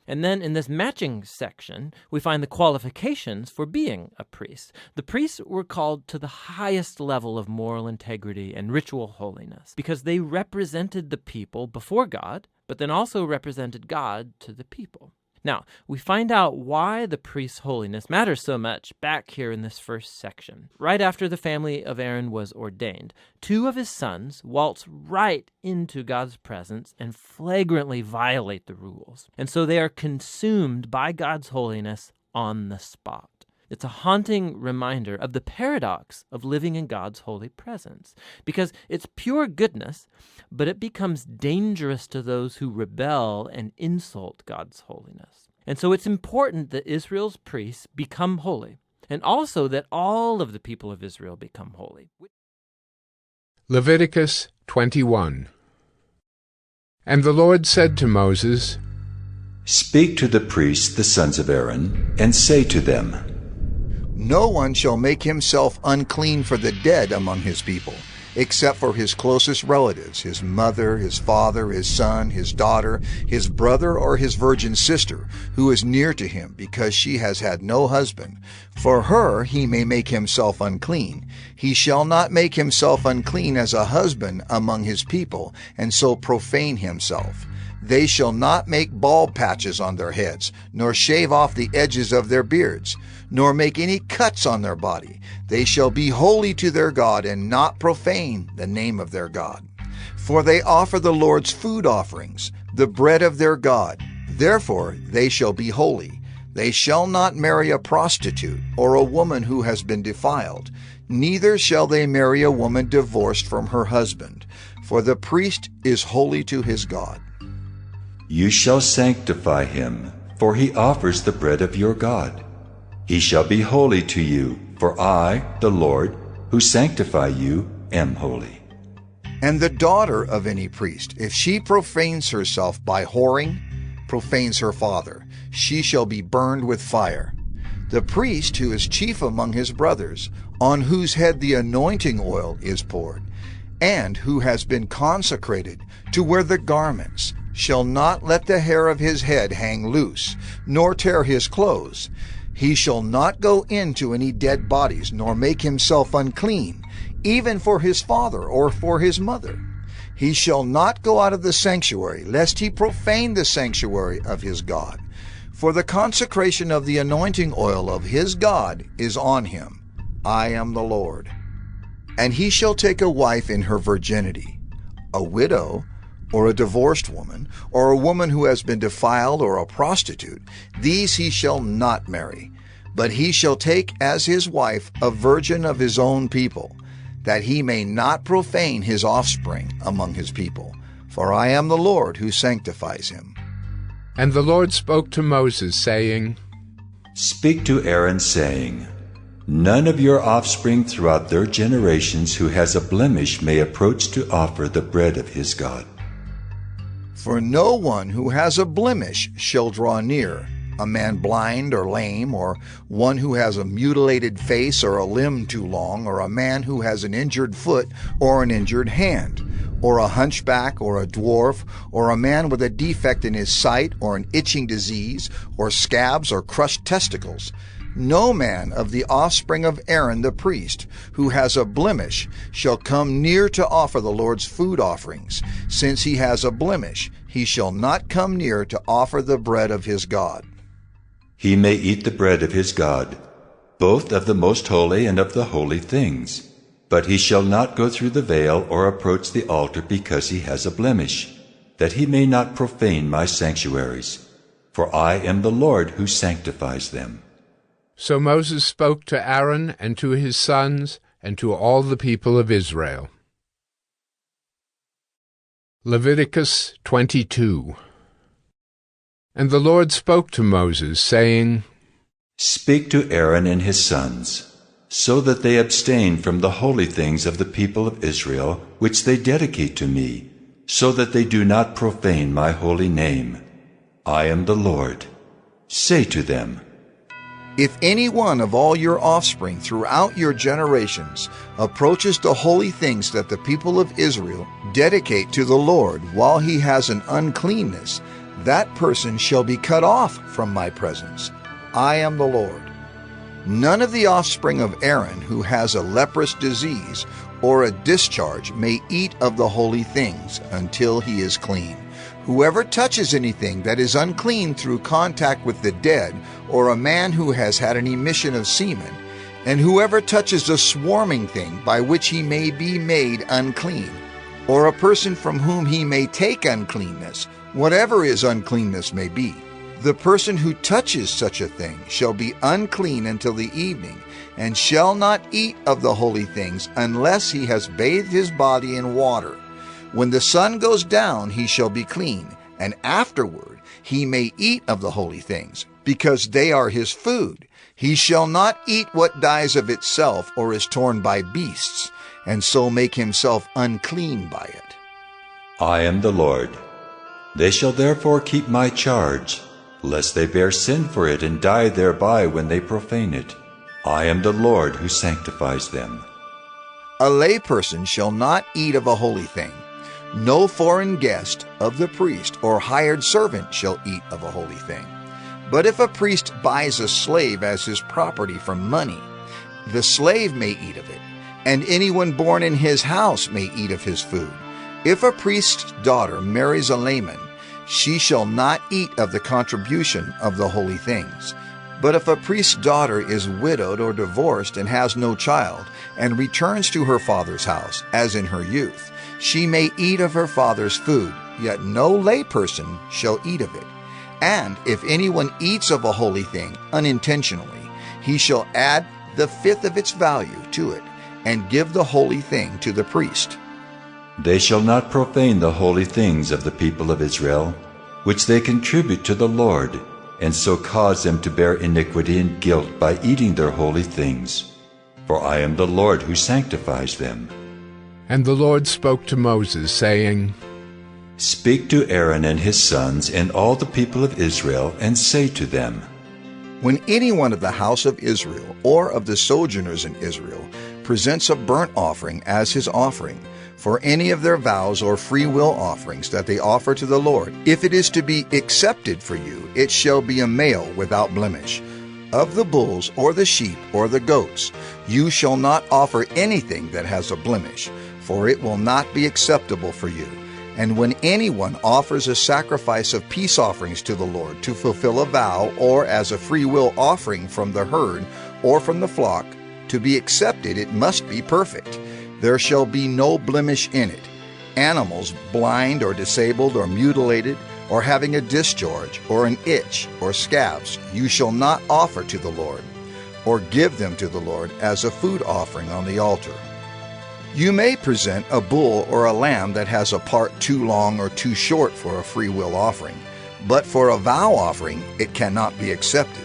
And then in this matching section, we find the qualifications for being a priest. The priests were called to the highest level of moral integrity and ritual holiness because they represented the people before God, but then also represented God to the people. Now, we find out why the priest's holiness matters so much back here in this first section. Right after the family of Aaron was ordained, 2 of his sons waltz right into God's presence and flagrantly violate the rules. And so they are consumed by God's holiness on the spot. It's a haunting reminder of the paradox of living in God's holy presence, because it's pure goodness, but it becomes dangerous to those who rebel and insult God's holiness. And so it's important that Israel's priests become holy, and also that all of the people of Israel become holy. Leviticus 21. And the Lord said to Moses, Speak to the priests, the sons of Aaron, and say to them, No one shall make himself unclean for the dead among his people, except for his closest relatives, his mother, his father, his son, his daughter, his brother, or his virgin sister, who is near to him, because she has had no husband. For her he may make himself unclean. He shall not make himself unclean as a husband among his people, and so profane himself. They shall not make bald patches on their heads, nor shave off the edges of their beards, nor make any cuts on their body. They shall be holy to their God, and not profane the name of their God. For they offer the Lord's food offerings, the bread of their God. Therefore they shall be holy. They shall not marry a prostitute, or a woman who has been defiled. Neither shall they marry a woman divorced from her husband, for the priest is holy to his God. You shall sanctify him, for he offers the bread of your God. He shall be holy to you, for I, the Lord, who sanctify you, am holy. And the daughter of any priest, if she profanes herself by whoring, profanes her father, she shall be burned with fire. The priest who is chief among his brothers, on whose head the anointing oil is poured, and who has been consecrated to wear the garments, shall not let the hair of his head hang loose, nor tear his clothes. He shall not go into any dead bodies, nor make himself unclean, even for his father or for his mother. He shall not go out of the sanctuary, lest he profane the sanctuary of his God. For the consecration of the anointing oil of his God is on him. I am the Lord. And he shall take a wife in her virginity, a widow, or a divorced woman, or a woman who has been defiled, or a prostitute. These he shall not marry, but he shall take as his wife a virgin of his own people, that he may not profane his offspring among his people. For I am the Lord who sanctifies him. And the Lord spoke to Moses, saying, Speak to Aaron, saying, None of your offspring throughout their generations who has a blemish may approach to offer the bread of his God. For no one who has a blemish shall draw near, a man blind or lame, or one who has a mutilated face or a limb too long, or a man who has an injured foot or an injured hand, or a hunchback or a dwarf, or a man with a defect in his sight, or an itching disease, or scabs or crushed testicles. No man of the offspring of Aaron the priest, who has a blemish, shall come near to offer the Lord's food offerings. Since he has a blemish, he shall not come near to offer the bread of his God. He may eat the bread of his God, both of the most holy and of the holy things. But he shall not go through the veil or approach the altar because he has a blemish, that he may not profane my sanctuaries. For I am the Lord who sanctifies them. So Moses spoke to Aaron and to his sons and to all the people of Israel. Leviticus 22. And the Lord spoke to Moses, saying, Speak to Aaron and his sons, so that they abstain from the holy things of the people of Israel, which they dedicate to me, so that they do not profane my holy name. I am the Lord. Say to them, If any one of all your offspring throughout your generations approaches the holy things that the people of Israel dedicate to the Lord while he has an uncleanness, that person shall be cut off from my presence. I am the Lord. None of the offspring of Aaron who has a leprous disease or a discharge may eat of the holy things until he is clean. Whoever touches anything that is unclean through contact with the dead, or a man who has had an emission of semen, and whoever touches a swarming thing by which he may be made unclean, or a person from whom he may take uncleanness, whatever his uncleanness may be, the person who touches such a thing shall be unclean until the evening, and shall not eat of the holy things unless he has bathed his body in water. When the sun goes down, he shall be clean, and afterward he may eat of the holy things, because they are his food. He shall not eat what dies of itself or is torn by beasts, and so make himself unclean by it. I am the Lord. They shall therefore keep my charge, lest they bear sin for it and die thereby when they profane it. I am the Lord who sanctifies them. A layperson shall not eat of a holy thing. No foreign guest of the priest or hired servant shall eat of a holy thing. But if a priest buys a slave as his property for money, the slave may eat of it, and anyone born in his house may eat of his food. If a priest's daughter marries a layman, she shall not eat of the contribution of the holy things. But if a priest's daughter is widowed or divorced and has no child, and returns to her father's house, as in her youth, she may eat of her father's food, yet no layperson shall eat of it. And if anyone eats of a holy thing unintentionally, he shall add the fifth of its value to it, and give the holy thing to the priest. They shall not profane the holy things of the people of Israel, which they contribute to the Lord, and so cause them to bear iniquity and guilt by eating their holy things. For I am the Lord who sanctifies them. And the Lord spoke to Moses, saying, Speak to Aaron and his sons and all the people of Israel, and say to them, When anyone of the house of Israel or of the sojourners in Israel presents a burnt offering as his offering, for any of their vows or free will offerings that they offer to the Lord, if it is to be accepted for you, it shall be a male without blemish. Of the bulls or the sheep or the goats, you shall not offer anything that has a blemish, for it will not be acceptable for you. And when anyone offers a sacrifice of peace offerings to the Lord to fulfill a vow, or as a free will offering from the herd or from the flock, to be accepted it must be perfect. There shall be no blemish in it. Animals blind or disabled or mutilated, or having a discharge or an itch or scabs, you shall not offer to the Lord, or give them to the Lord as a food offering on the altar. You may present a bull or a lamb that has a part too long or too short for a free will offering, but for a vow offering it cannot be accepted.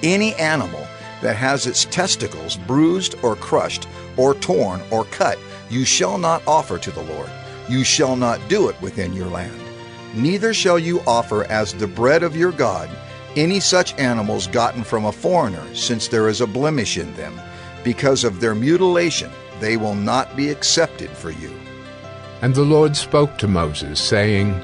Any animal that has its testicles bruised or crushed or torn or cut, you shall not offer to the Lord. You shall not do it within your land. Neither shall you offer as the bread of your God any such animals gotten from a foreigner, since there is a blemish in them. Because of their mutilation, they will not be accepted for you. And the Lord spoke to Moses, saying,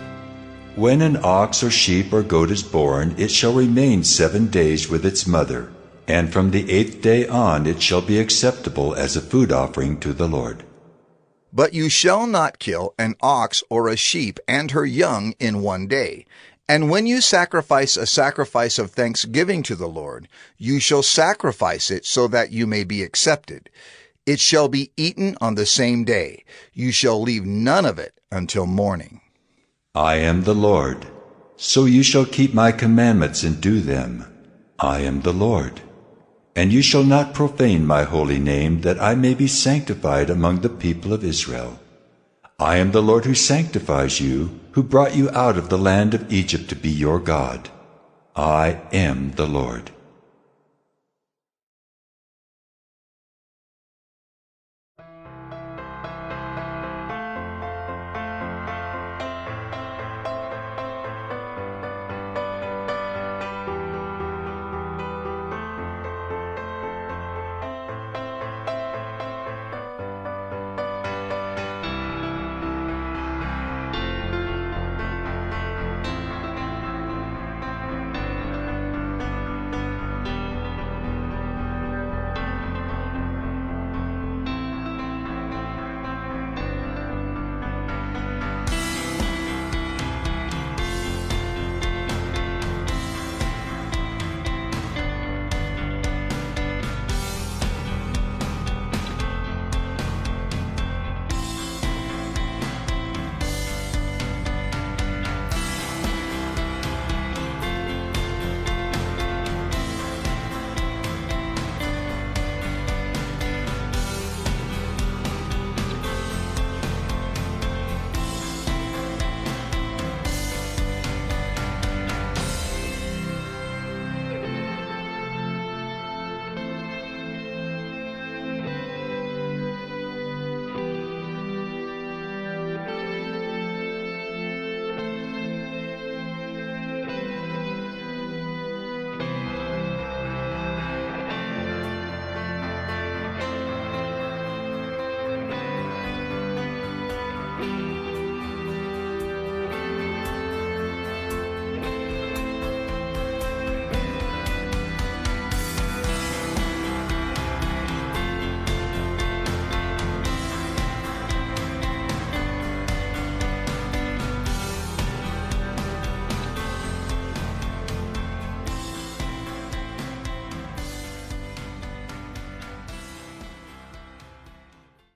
When an ox or sheep or goat is born, it shall remain 7 days with its mother, and from the 8th day on it shall be acceptable as a food offering to the Lord. But you shall not kill an ox or a sheep and her young in 1 day. And when you sacrifice a sacrifice of thanksgiving to the Lord, you shall sacrifice it so that you may be accepted. It shall be eaten on the same day. You shall leave none of it until morning. I am the Lord, so you shall keep my commandments and do them. I am the Lord. And you shall not profane my holy name, that I may be sanctified among the people of Israel. I am the Lord who sanctifies you, who brought you out of the land of Egypt to be your God. I am the Lord.